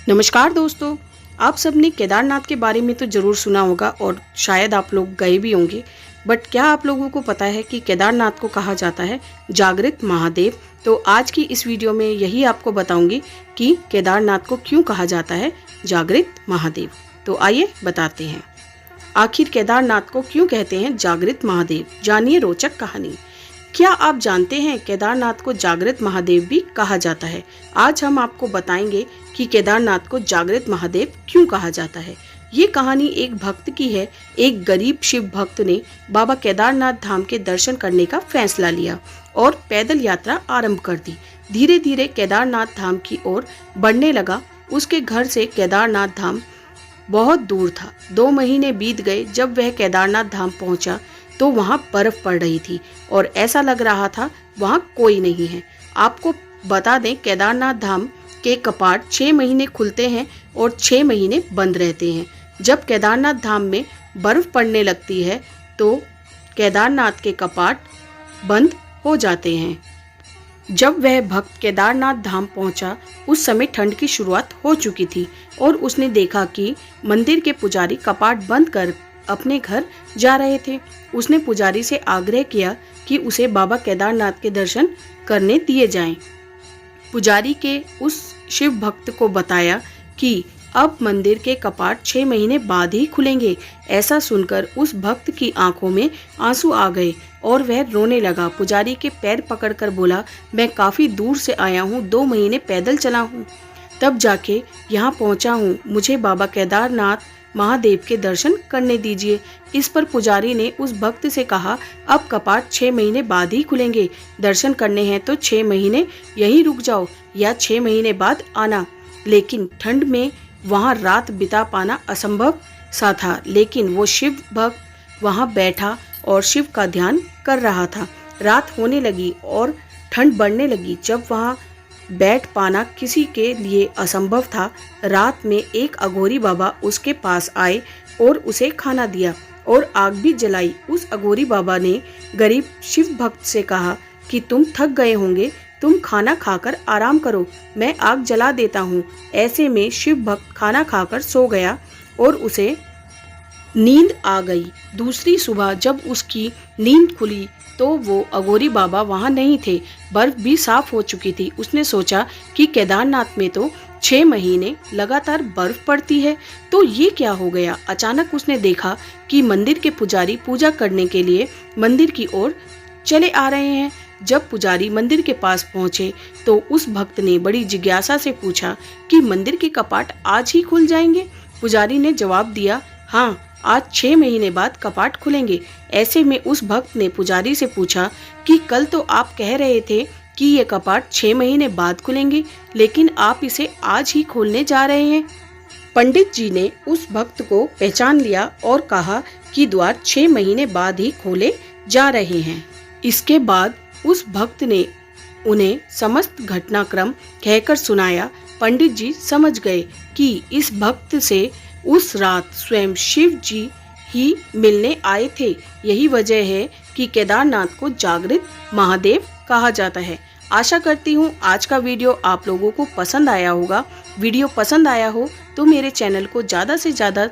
नमस्कार दोस्तों, आप सबने केदारनाथ के बारे में तो ज़रूर सुना होगा और शायद आप लोग गए भी होंगे। बट क्या आप लोगों को पता है कि केदारनाथ को कहा जाता है जागृत महादेव। तो आज की इस वीडियो में यही आपको बताऊंगी कि केदारनाथ को क्यों कहा जाता है जागृत महादेव। तो आइए बताते हैं, आखिर केदारनाथ को क्यों कहते हैं जागृत महादेव। जानिए रोचक कहानी। क्या आप जानते हैं केदारनाथ को जागृत महादेव भी कहा जाता है। आज हम आपको बताएंगे कि केदारनाथ को जागृत महादेव क्यों कहा जाता है। ये कहानी एक भक्त की है। एक गरीब शिव भक्त ने बाबा केदारनाथ धाम के दर्शन करने का फैसला लिया और पैदल यात्रा आरंभ कर दी। धीरे धीरे केदारनाथ धाम की ओर बढ़ने लगा। उसके घर से केदारनाथ धाम बहुत दूर था। 2 महीने बीत गए। जब वह केदारनाथ धाम पहुंचा तो वहां बर्फ पड़ रही थी और ऐसा लग रहा था वहां कोई नहीं है। आपको बता दें, केदारनाथ धाम के कपाट 6 महीने खुलते हैं और 6 महीने बंद रहते हैं। जब केदारनाथ धाम में बर्फ पड़ने लगती है तो केदारनाथ के कपाट बंद हो जाते हैं। जब वह भक्त केदारनाथ धाम पहुंचा उस समय ठंड की शुरुआत हो चुकी थी और उसने देखा कि मंदिर के पुजारी कपाट बंद कर अपने घर जा रहे थे। उसने पुजारी से आग्रह किया कि उसे बाबा केदारनाथ के दर्शन करने दिए जाएं। पुजारी के उस शिव भक्त को बताया कि अब मंदिर के कपाट 6 महीने बाद ही खुलेंगे। ऐसा सुनकर उस भक्त की आंखों में आंसू आ गए और वह रोने लगा। पुजारी के पैर पकड़कर बोला, मैं काफी दूर से आया हूँ, 2 महीने पैदल चला हूँ, तब जाके यहाँ पहुँचा हूँ। मुझे बाबा केदारनाथ महादेव के दर्शन करने दीजिए। इस पर पुजारी ने उस भक्त से कहा, अब कपाट 6 महीने बाद ही खुलेंगे। दर्शन करने हैं तो 6 महीने यहीं रुक जाओ या 6 महीने बाद आना। लेकिन ठंड में वहां रात बिता पाना असंभव सा था। लेकिन वो शिव भक्त वहां बैठा और शिव का ध्यान कर रहा था। रात होने लगी और ठंड बढ़ने लगी। जब वहां बैठ पाना किसी के लिए असंभव था, रात में एक अघोरी बाबा उसके पास आए और उसे खाना दिया और आग भी जलाई। उस अघोरी बाबा ने गरीब शिव भक्त से कहा कि तुम थक गए होंगे, तुम खाना खाकर आराम करो, मैं आग जला देता हूँ। ऐसे में शिव भक्त खाना खाकर सो गया और उसे नींद आ गई। दूसरी सुबह जब उसकी नींद खुली तो वो अघोरी बाबा वहां नहीं थे। बर्फ भी साफ हो चुकी थी। उसने सोचा कि केदारनाथ में तो 6 महीने लगातार बर्फ पड़ती है, तो ये क्या हो गया। अचानक उसने देखा कि मंदिर के पुजारी पूजा करने के लिए मंदिर की ओर चले आ रहे हैं। जब पुजारी मंदिर के पास पहुंचे तो उस भक्त ने बड़ी जिज्ञासा से पूछा कि मंदिर के कपाट आज ही खुल जाएंगे। पुजारी ने जवाब दिया, हाँ, आज 6 महीने बाद कपाट खुलेंगे। ऐसे में उस भक्त ने पुजारी से पूछा कि कल तो आप कह रहे थे कि ये कपाट 6 महीने बाद खुलेंगे, लेकिन आप इसे आज ही खोलने जा रहे हैं। पंडित जी ने उस भक्त को पहचान लिया और कहा कि द्वार 6 महीने बाद ही खोले जा रहे हैं। इसके बाद उस भक्त ने उन्हें समस्त घटनाक्रम कहकर सुनाया। पंडित जी समझ गए कि इस भक्त से उस रात स्वयं शिव जी ही मिलने आए थे। यही वजह है कि केदारनाथ को जागृत महादेव कहा जाता है। आशा करती हूँ आज का वीडियो आप लोगों को पसंद आया होगा। वीडियो पसंद आया हो तो मेरे चैनल को ज़्यादा से ज़्यादा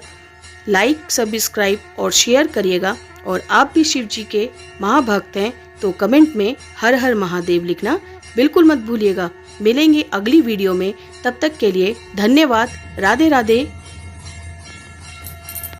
लाइक, सब्सक्राइब और शेयर करिएगा। और आप भी शिव जी के महाभक्त हैं तो कमेंट में हर हर महादेव लिखना बिल्कुल मत भूलिएगा। मिलेंगे अगली वीडियो में, तब तक के लिए धन्यवाद। राधे राधे।